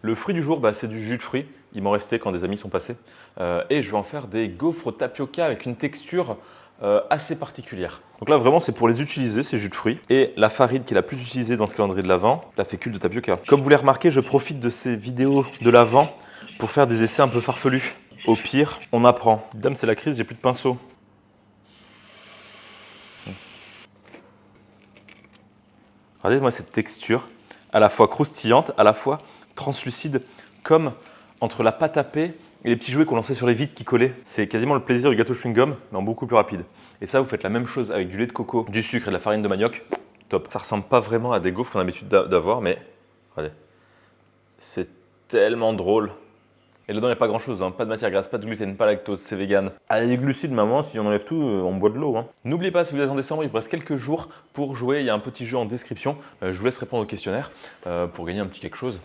Le fruit du jour, c'est du jus de fruits. Il m'en restait quand des amis sont passés. Et je vais en faire des gaufres tapioca avec une texture assez particulière. Donc là, vraiment, c'est pour les utiliser, ces jus de fruits. Et la farine qui est la plus utilisée dans ce calendrier de l'Avent, la fécule de tapioca. Comme vous l'avez remarqué, je profite de ces vidéos de l'Avent pour faire des essais un peu farfelus. Au pire, on apprend. Dame, c'est la crise, j'ai plus de pinceau. Regardez-moi cette texture, à la fois croustillante, à la fois translucide, comme entre la pâte à pain et les petits jouets qu'on lançait sur les vitres qui collaient. C'est quasiment le plaisir du gâteau chewing-gum, mais en beaucoup plus rapide. Et ça, vous faites la même chose avec du lait de coco, du sucre et de la farine de manioc. Top. Ça ressemble pas vraiment à des gaufres qu'on a l'habitude d'avoir, mais regardez, c'est tellement drôle. Et dedans, il n'y a pas grand chose, hein. Pas de matière grasse, pas de gluten, pas de lactose, c'est vegan. Allez, les glucides, maman, si on enlève tout, on boit de l'eau. Hein. N'oubliez pas, si vous êtes en décembre, il vous reste quelques jours pour jouer. Il y a un petit jeu en description. Je vous laisse répondre au questionnaire pour gagner un petit quelque chose.